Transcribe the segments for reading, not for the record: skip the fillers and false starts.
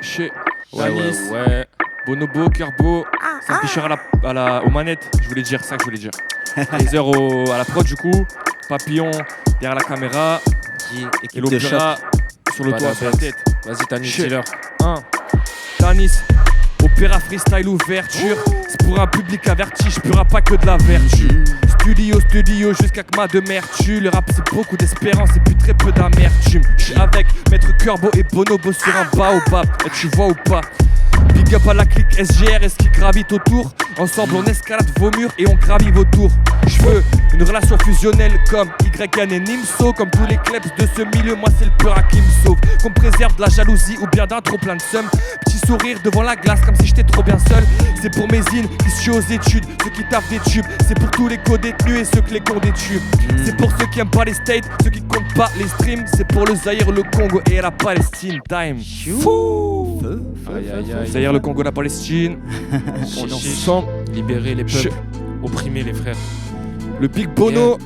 Chez Ouais. Bonobo, Kerbo, Saint-Pichard aux manettes, je voulais dire, c'est ça que je voulais dire. Laser à la prod du coup, Papillon derrière la caméra, et l'opéra sur le toit, sur la tête. Vas-y, Tanis, dis-leur. Tanis, opéra freestyle ouverture, c'est pour un public averti, je pura pas que de la vertu. Studio, jusqu'à que ma demeure tue. Le rap c'est beaucoup d'espérance et puis très peu d'amertume. Je suis avec Maître Kerbo et Bonobo sur un baobab, et tu vois ou pas? Big up à la clique SGR, qui gravite autour. Ensemble on escalade vos murs et on gravit vos tours. Je veux une relation fusionnelle comme YN et Nimso. Comme tous les kleps de ce milieu, moi c'est le peur qui me sauve. Qu'on me préserve de la jalousie ou bien d'un trop plein de seum. Petit sourire devant la glace comme si j'étais trop bien seul. C'est pour mes zines qui suis aux études, ceux qui taffent des tubes. C'est pour tous les co-détenus et ceux que les cons détubent. C'est pour ceux qui aiment pas les states, ceux qui comptent pas les streams. C'est pour le Zaïre, le Congo et la Palestine. Time. Fou. Zaïre, le Congo, la Palestine. On est ensemble. Libérer les peuples, opprimer les frères. Le Big Bono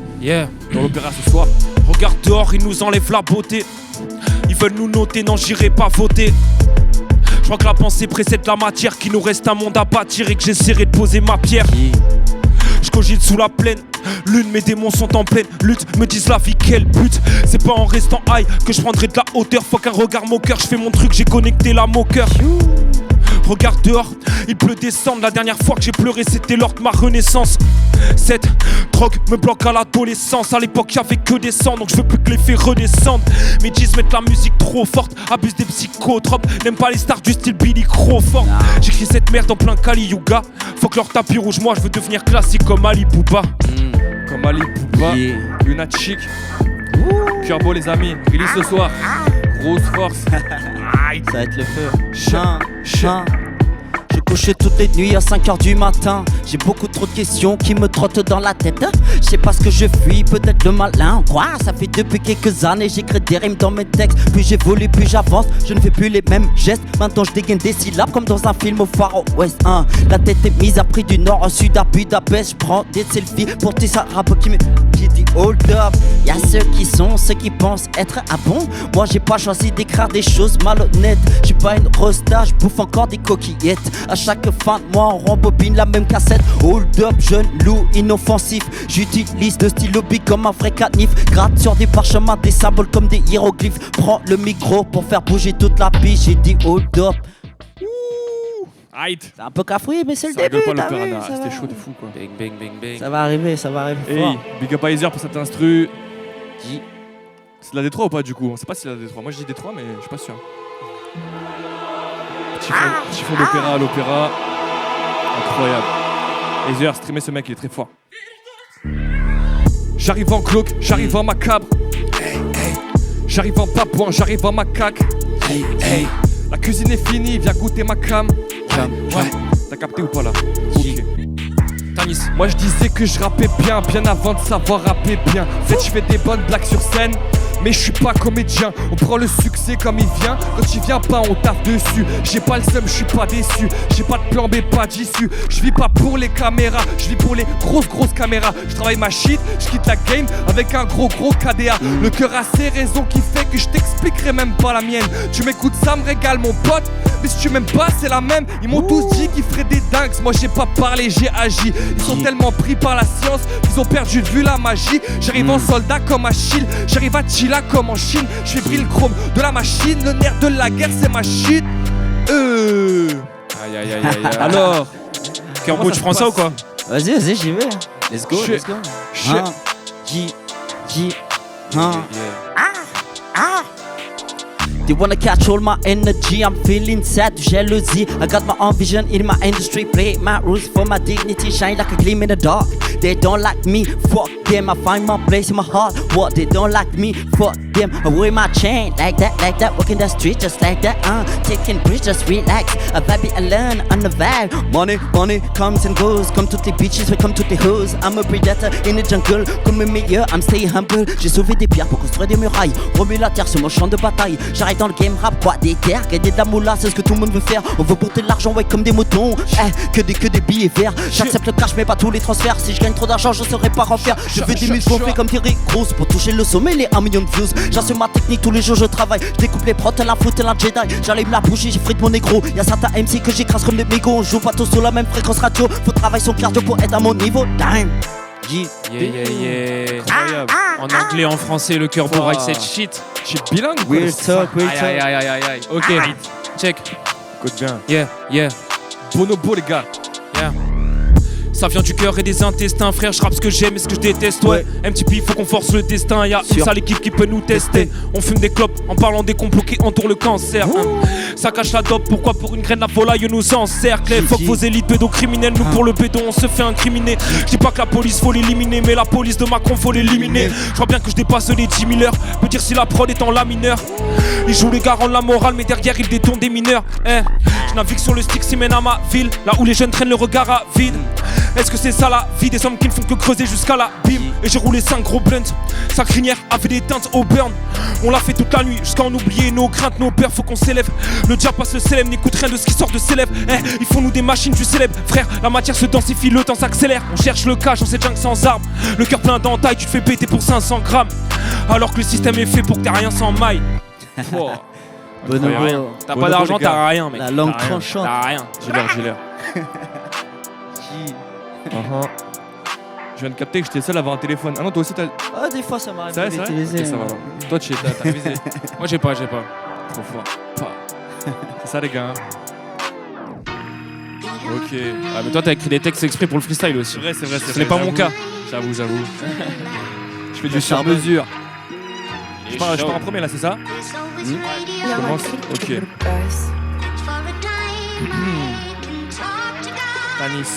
dans l'opéra ce soir. Regarde dehors, ils nous enlèvent la beauté. Ils veulent nous noter, non j'irai pas voter. Je crois que la pensée précède la matière, qu'il nous reste un monde à bâtir et que j'essaierai de poser ma pierre. Je cogite sous la plaine, lune, mes démons sont en pleine lutte. Me disent la vie, quel but. C'est pas en restant high que je prendrai de la hauteur. Faut qu'un regard moqueur, je fais mon truc, j'ai connecté la moqueur. Regarde dehors, il pleut descendre. La dernière fois que j'ai pleuré, c'était lors de ma renaissance. Cette drogue me bloque à l'adolescence. À l'époque, y'avait que des sangs, donc je veux plus que l'effet redescende. Mes disent mettent la musique trop forte, abusent des psychotropes. N'aiment pas les stars du style Billy Crawford. J'écris cette merde en plein Kali Yuga. Faut que leur tapis rouge, moi je veux devenir classique comme Ali Bouba. Comme Ali Bouba, Lunatic, Kerbo les amis, release ce soir. Grosse force. Ça va être le feu. Je couche toutes les nuits à 5h du matin. J'ai beaucoup trop de questions qui me trottent dans la tête. Je sais pas ce que je fuis, peut-être le malin. Quoi, ça fait depuis quelques années, j'écris des rimes dans mes textes. Plus j'évolue, plus j'avance, je ne fais plus les mêmes gestes. Maintenant je dégaine des syllabes comme dans un film au Far West. La tête est mise à prix du nord au sud à Budapest. Je prends des selfies pour tes arabes qui dit hold up. Y'a ceux qui sont, ceux qui pensent être bon. Moi j'ai pas choisi d'écrire des choses malhonnêtes. J'suis pas une rosta, j'bouffe encore des coquillettes. À chaque fin de mois on rembobine la même cassette. Hold up, jeune loup inoffensif. J'utilise le stylo big comme un vrai canif. Gratte sur des parchemins, des symboles comme des hiéroglyphes. Prends le micro pour faire bouger toute la piste. J'ai dit hold up. C'est un peu cafouillé mais c'est le début. C'était chaud de fou quoi. Bang. Ça va arriver fort. Hey, big up à Iser pour cet instru. C'est de la D3 ou pas du coup? On sait pas si c'est de la D3. Moi je dis D3 mais je suis pas sûr. Petit fond d'opéra à l'opéra. Incroyable. Iser, streamer ce mec, il est très fort. J'arrive en glauque, j'arrive en macabre. J'arrive en papouin, j'arrive en macaque. La cuisine est finie, viens goûter ma cam. Ouais. T'as capté ou pas là? Ok. Tanis. Moi je disais que je rappais bien avant de savoir rapper bien. En fait je fais des bonnes blagues sur scène, mais je suis pas comédien. On prend le succès comme il vient. Quand il vient pas on taffe dessus. J'ai pas le seum, je suis pas déçu. J'ai pas de plan B, pas d'issue. Je vis pas pour les caméras, je vis pour les grosses caméras. Je travaille ma shit, je quitte la game avec un gros KDA. Le cœur a ses raisons qui fait que je t'expliquerai même pas la mienne. Tu m'écoutes, ça me régale mon pote. Mais si tu m'aimes pas, c'est la même. Ils m'ont tous dit qu'ils feraient des dingues. Moi j'ai pas parlé, j'ai agi. Ils sont tellement pris par la science qu'ils ont perdu de vue la magie. J'arrive en soldat comme Achille. J'arrive à Chila comme en Chine. Je fais briller le chrome de la machine. Le nerf de la guerre c'est ma shit. Aïe. Alors Kerbo, tu prends ça ou quoi? Vas-y, j'y vais. Let's go. They wanna catch all my energy, I'm feeling sad, jealousy. I got my own vision in my industry, play my rules for my dignity, shine like a gleam in the dark. They don't like me, fuck them, I find my place in my heart. What, they don't like me, fuck them. I wear my chain like that, walking the street just like that, taking breath, just relax. I vibe it, I learn on the vibe. Money comes and goes, comme toutes les bitches, we come toutes les hoes. I'm a predator in the jungle, comme un meilleur, I'm stay humble. J'ai sauvé des pierres pour construire des murailles, remue la terre sur mon champ de bataille. J'arrive dans le game rap, quoi, des terres, gagner de la moula, c'est ce que tout le monde veut faire. On veut porter de l'argent, ouais, comme des moutons, que des billets verts. J'accepte le cash, mais pas tous les transferts. Si je gagne gagne trop d'argent, je serai pas renfer. Je fais 10 000 gonflés comme Terry Crews. Pour toucher le sommet, les 1 million de views. J'assume ma technique, tous les jours je travaille. Je découpe les prods, la foot et la Jedi. J'allume la bougie, j'effrite mon négro. Y'a certains MC que j'écrase comme des mégots. On joue pas tous sur la même fréquence radio. Faut travailler son cardio pour être à mon niveau. Damn. Yeah. Incroyable. En anglais, en français, le cœur bourraille, cette shit. Shit bilingue ou quoi? Real talk, real talk. Aïe. Ok, check. Écoute bien. Yeah. Bonobo les gars. Ça vient du cœur et des intestins, frère. Je rappe ce que j'aime et ce que je déteste, ouais. MTP, faut qu'on force le destin. Y'a une sale équipe qui peut nous tester. On fume des clopes en parlant des complots qui entourent le cancer. Ça cache la dope, pourquoi pour une graine la volaille nous encercle? Fuck vos élites pédocriminelles, nous pour le bédo on se fait incriminer. Je dis pas que la police faut l'éliminer, mais la police de Macron faut l'éliminer. Je crois bien que je dépasse les 10 000 heures. Peut dire si la prod est en lamineur. Ils jouent les gars rendent la morale, mais derrière ils détournent des mineurs. Je navigue sur le stick, s'y mène à ma ville. Là où les jeunes traînent le regard à vide. Est-ce que c'est ça la vie des hommes qui ne font que creuser jusqu'à la bim? Et j'ai roulé 5 gros blunts. Sa crinière avait des teintes au burn. On l'a fait toute la nuit jusqu'à en oublier nos craintes, nos peurs, faut qu'on s'élève. Le diable passe le célèbre, n'écoute rien de ce qui sort de ses lèvres. Ils font nous des machines du célèbre. Frère, la matière se densifie, le temps s'accélère. On cherche le cash dans cette jungle sans armes. Le cœur plein d'entailles, tu te fais péter pour 500 grammes. Alors que le système est fait pour que t'aies rien sans maille. Bonobo. T'as pas d'argent, t'as rien, mec. La langue tranchante. T'as rien. J'ai l'air. Je viens de capter que j'étais seul à avoir un téléphone. Ah non, toi aussi t'as. Ah, des fois ça m'arrive C'est vrai, d'utiliser. Ok, ça va alors. Toi, t'as révisé. Moi j'ai pas. Trop fort. C'est ça, les gars. Ok. Ah, mais toi t'as écrit des textes exprès pour le freestyle aussi. C'est vrai. Ce n'est pas mon cas. J'avoue. Je fais du sur-mesure. Je pars en premier là, c'est ça? Je commence. Ok. Tanis.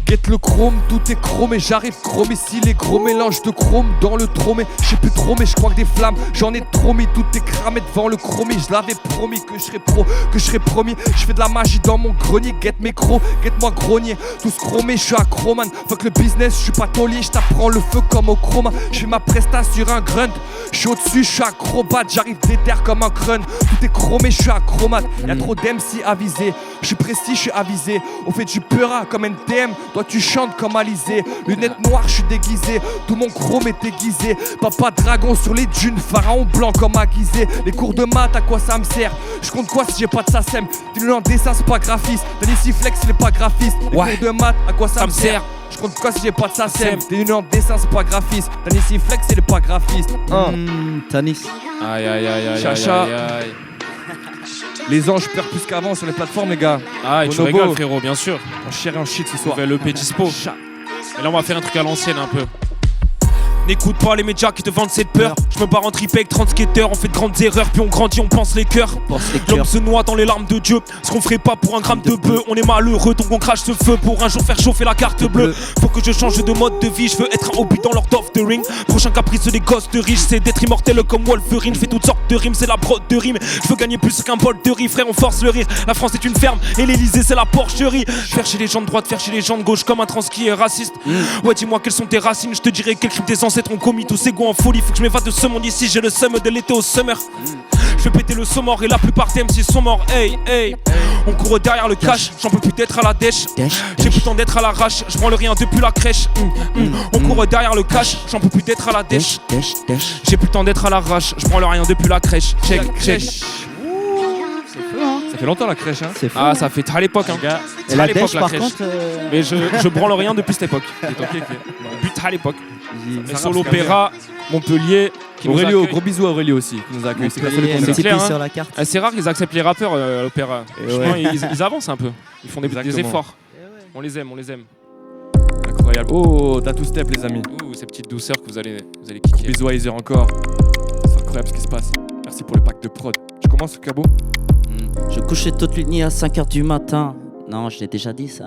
Guette le chrome, tout est chromé, j'arrive chrome ici, les gros mélanges de chrome dans le tromé. Je sais plus trop mais je crois que des flammes, j'en ai trop mis, tout est cramé devant le chromé. Je l'avais promis que je serais pro, que je serais promis. Je fais de la magie dans mon grenier, guette mes crocs, guette-moi grognier. Tous chromés, je suis acroman, fuck le business, je suis pas taulier, je t'apprends le feu comme au chroma. Je fais ma presta sur un grunt, je suis au-dessus, je suis acrobate, j'arrive déter comme un crun. Tout est chromé, je suis acromate, y'a trop d'MC avisé. Je suis précis, je suis avisé. On fait du peura comme NTM. Toi tu chantes comme Alizé. Lunettes noires, je suis déguisé. Tout mon chrome est aiguisé. Papa dragon sur les dunes. Pharaon blanc comme aiguisé. Les cours de maths, à quoi ça me sert? Je compte quoi si j'ai pas de SACEM? Dis-le en dessin, c'est pas graphiste. Denis Flex, il est pas graphiste. Les cours de maths, à quoi ça me sert? Je compte quoi si j'ai pas de SACEM? Dis-le en dessin, c'est pas graphiste. Denis Flex, il est pas graphiste. Tanis. Aïe. Chacha. Les anges perdent plus qu'avant sur les plateformes, les gars. Ah, et tu Bonobo. rigoles, frérot, bien sûr. On chère en shit ce soir. Nouvelle EP dispo. Et là, on va faire un truc à l'ancienne un peu. N'écoute pas les médias qui te vendent cette peur. Je me barre en trip avec 30 skateurs. On fait de grandes erreurs, puis on grandit, on pense les cœurs. L'homme se noie dans les larmes de Dieu. Ce qu'on ferait pas pour un gramme de bœuf. On est malheureux, donc on crache ce feu pour un jour faire chauffer la carte bleue. Faut que je change de mode de vie. Je veux être un hobby dans Lord of the Ring. Prochain caprice des gosses de riches, c'est d'être immortel comme Wolverine. Je fais toutes sortes de rimes, c'est la prod de rimes. Je veux gagner plus qu'un bol de riz, frère, on force le rire. La France est une ferme et l'Elysée c'est la porcherie. Faire chez les gens de droite, faire chez les gens de gauche comme un trans qui est raciste. Ouais, dis-moi quelles sont tes racines. Je te dirai quels crimes tes ancêtres ont commis. Tous ces en folie, faut que je m'évade de ce monde ici. J'ai le seum de l'été au summer. Je vais péter le saut mort et la plupart d'MC sont morts. Hey. On court derrière le cash, j'en peux plus d'être à la dèche. J'ai plus le temps d'être à l'arrache, je prends le rien depuis la crèche. On court derrière le cash, j'en peux plus d'être à la dèche. J'ai plus le temps d'être à l'arrache, je prends le rien depuis la crèche. Check. Ça fait longtemps la crèche, hein. C'est fou. Ah, ça fait à l'époque, hein. Et la l'époque, dèche, la par crèche. contre. Mais je branle rien depuis cette époque. But à l'époque. Et sur l'opéra, Montpellier. Qui nous Aurélio, accueille. gros bisous à Aurélio aussi, qui nous a accueillis. C'est grâce à lui qu'on est C'est MTP clair, hein. sur la carte. Ah, c'est rare qu'ils acceptent les rappeurs à l'opéra. Franchement, ouais. ils avancent un peu. Ils font des Exactement. efforts. On les aime. incroyable. Oh, Tattoo Step, les amis. Ouh, ces petites douceurs que vous allez kicker. Bisous à Easer encore. C'est incroyable ce qui se passe. Merci pour le pack de prod. Tu commences, Cabo? Je couchais toute la nuit à 5h du matin. Non, je l'ai déjà dit ça.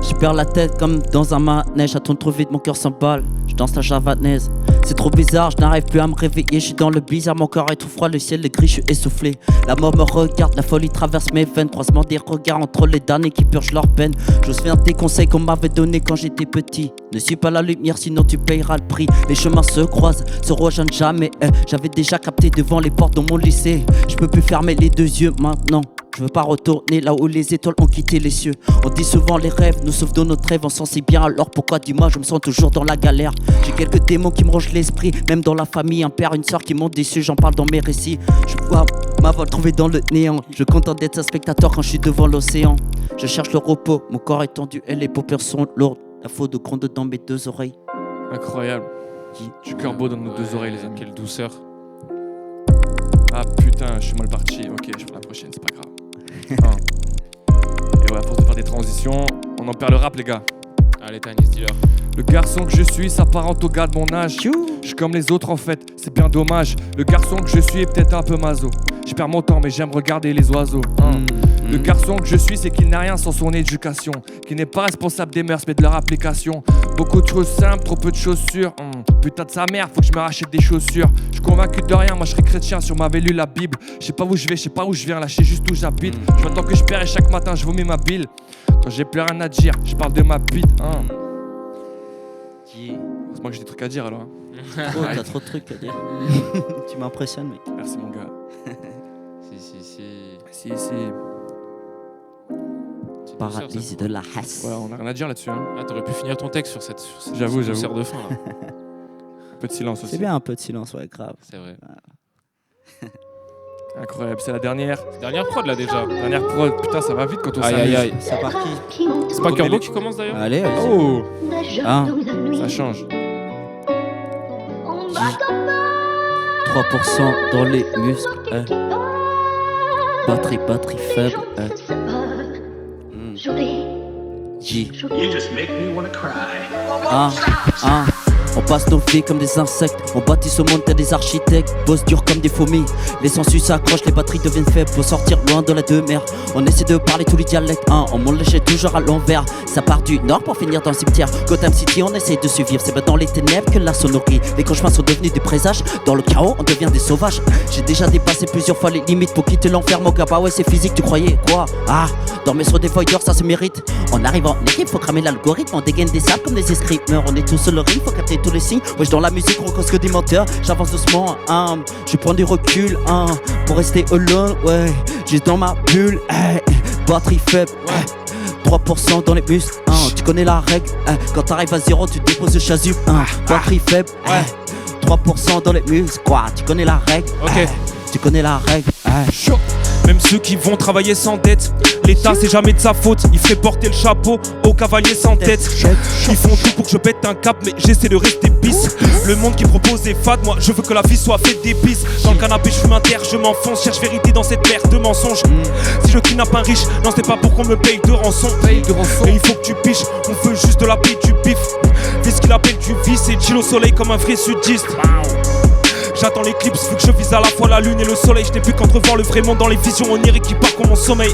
Je perds la tête comme dans un manège. J'attends trop vite, mon cœur s'emballe. Je danse la javanaise. C'est trop bizarre, je n'arrive plus à me réveiller. Je suis dans le bizarre, mon corps est tout froid. Le ciel est gris, je suis essoufflé. La mort me regarde, la folie traverse mes veines. Croisement des regards entre les damnés qui purgent leur peine. J'ose faire des conseils qu'on m'avait donnés quand j'étais petit. Ne suis pas la lumière, sinon tu payeras le prix. Les chemins se croisent, se rejoignent jamais. J'avais déjà capté devant les portes de mon lycée. Je peux plus fermer les deux yeux maintenant. Je veux pas retourner là où les étoiles ont quitté les cieux. On dit souvent les rêves nous sauvent de notre rêve. On s'en sait bien, alors pourquoi dis-moi je me sens toujours dans la galère. J'ai quelques démons qui me rongent l'esprit. Même dans la famille, un père, une soeur qui m'ont déçu. J'en parle dans mes récits. Je vois ma voix trouvée dans le néant. Je contente d'être un spectateur quand je suis devant l'océan. Je cherche le repos, mon corps est tendu et les paupières sont lourdes. La faute de gronde dans mes deux oreilles. Incroyable. Du corbeau dans nos deux oreilles, les amis. Quelle douceur. Ah putain, je suis mal parti. Ok, je prends la prochaine, c'est pas grave. Et voilà, pour te faire des transitions, on en perd le rap, les gars. Allez, Tanis, dis-leur. Le garçon que je suis s'apparente au gars de mon âge. Je suis comme les autres en fait, c'est bien dommage. Le garçon que je suis est peut-être un peu maso. Je perds mon temps mais j'aime regarder les oiseaux. Le garçon que je suis, c'est qu'il n'a rien sans son éducation, qu'il n'est pas responsable des mœurs mais de leur application. Beaucoup de choses simples, trop peu de chaussures. Putain de sa mère, faut que je me rachète des chaussures. Je suis convaincu de rien, moi je serais chrétien si on m'avait lu la Bible. Je sais pas où je vais, je sais pas où je viens, là je sais juste où j'habite. Je m'attends que je perds et chaque matin je vomis ma bile. Quand j'ai plus rien à dire, je parle de ma bite. C'est moi que j'ai des trucs à dire alors. Oh, t'as trop de trucs à dire. Tu m'impressionnes, mec. Merci mon gars. Si. Paralysie de la hasse. Ouais, on a rien à dire là-dessus. Hein. Ah, t'aurais pu finir ton texte sur cette J'avoue. douceur de fin. Là. Un peu de silence aussi. C'est bien un peu de silence, ouais, grave. C'est vrai. Incroyable, c'est la dernière. Dernière prod là déjà. Dernière prod, putain ça va vite quand on Aïe, s'amuse. aïe. Ça part qui? C'est pas Kerbo qui commence d'ailleurs. Allez, allez. Oh, Ah, ça change. 3% dans les muscles. Batterie faible. J. You just make me wanna cry. On passe nos vies comme des insectes. On bâtit ce monde tel des architectes. Bosse dur comme des fourmis. Les sangsues s'accrochent, les batteries deviennent faibles. Faut sortir loin de la demeure. On essaie de parler tous les dialectes. On monte l'échelle toujours à l'envers. Ça part du nord pour finir dans le cimetière. Gotham City, on essaie de survivre. C'est pas dans les ténèbres que la sonnerie. Les cauchemars sont devenus des présages. Dans le chaos, on devient des sauvages. J'ai déjà dépassé plusieurs fois les limites pour quitter l'enfer. Mon gars, bah ouais, c'est physique, tu croyais quoi? Dormir sur des voyeurs, ça se mérite. On arrive en équipe, faut cramer l'algorithme. On dégaine des sables comme des escrimeurs. On est tous sur le ring, faut capter tous les signes. Wesh, dans la musique, on cause que des menteurs. J'avance doucement, je prends du recul, pour rester alone, ouais. J'ai dans ma bulle, batterie faible, 3% dans les muscles, tu connais la règle, quand t'arrives à 0, tu déposes le chasuble, batterie faible, 3% dans les muscles, quoi, tu connais la règle, Ok. tu connais la règle, Chaud. Même ceux qui vont travailler sans dette, l'État c'est jamais de sa faute. Il fait porter le chapeau aux cavaliers sans tête. Ils font tout pour que je pète un cap, mais j'essaie de rester pisse. Le monde qui propose est fade, moi je veux que la vie soit faite d'épices. Dans le canapé je fume un terre, je m'enfonce, cherche vérité dans cette mer de mensonges. Si je kidnappe un riche, non c'est pas pour qu'on me paye de rançon. Mais il faut que tu piches, on veut juste de la paix, du bif. Fais ce qu'il appelle du vice et chill au soleil comme un vrai sudiste. J'attends l'éclipse, vu que je vise à la fois la lune et le soleil. Je n'ai plus qu'entrevoir le vrai monde dans les visions oniriques qui partent comme mon sommeil.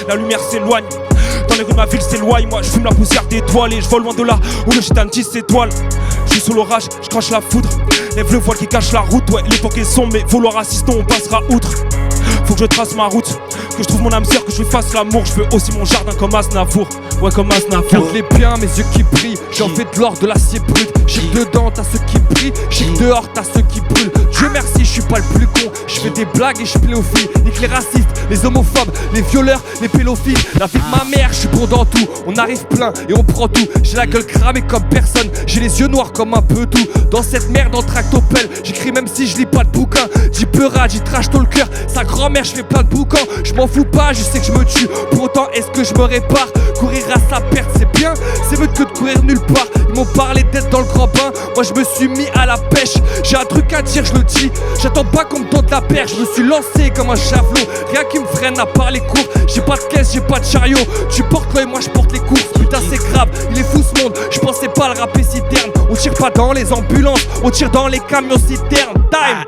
La lumière s'éloigne, dans les rues de ma ville s'éloigne. Moi je fume la poussière d'étoiles et je vole loin de là où le shaitan tisse s'étoile. Je suis sous l'orage, je crache la foudre. Lève le voile qui cache la route, ouais l'époque est sombre mais vouloir assistant on passera outre. Faut que je trace ma route, que je trouve mon âme sœur, que je lui fasse l'amour. Je veux aussi mon jardin comme Aznavour, ouais comme Aznavour. Regarde les biens, mes yeux qui brillent. J'en fais de l'or, de l'acier brut. Chic dedans, t'as ceux qui brillent. Chic dehors, t'as ceux qui brûlent. Dieu merci, je suis pas le plus con. Je fais des blagues et je pédophile. Nique les racistes, les homophobes, les violeurs, les pédophiles. La vie de ma mère, je suis bon dans tout. On arrive plein et on prend tout. J'ai la gueule cramée comme personne. J'ai les yeux noirs comme un peu tout. Dans cette merde en tractopelle, j'écris même si je lis pas de bouquin. J'y peura, j'y trash tôt le cœur. Sa grand-mère, je fais plein de boucans. Je m'en fous pas, je sais que je me tue. Pour autant, est-ce que je me répare? Courir à sa perte, c'est bien. C'est mieux que de courir nulle part. Ils m'ont parlé d'être dans le grand bain. Moi, je me suis mis à la pêche. J'ai un truc à dire, je le dis. J'attends pas qu'on me tente la perche. Je me suis lancé comme un javelot. Rien qui me freine à part les cours. J'ai pas de caisse, j'ai pas de chariot. Tu portes l'œil, moi je porte les courses. Putain, c'est grave, il est fou ce monde. Je pensais pas le rapper citerne. On tire pas dans les ambulances, on tire dans les camions citernes. Time!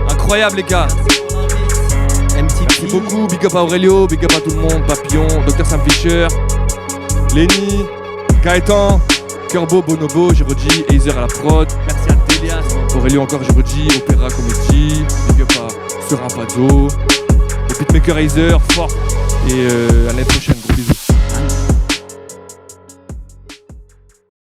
Incroyable les gars. Merci beaucoup, big up à Aurelio, big up à tout le monde, Papillon, Dr Sam Fisher, Lenny, Gaëtan, Kerbo, Bonobo, j'ai redit, Eizer à la prod. Merci à Délias, Aurelio encore, j'ai redit, Opéra Comedy, big up à Serin Pazzo, les beatmakers Eizer, fort. Et à l'année prochaine, gros bisous.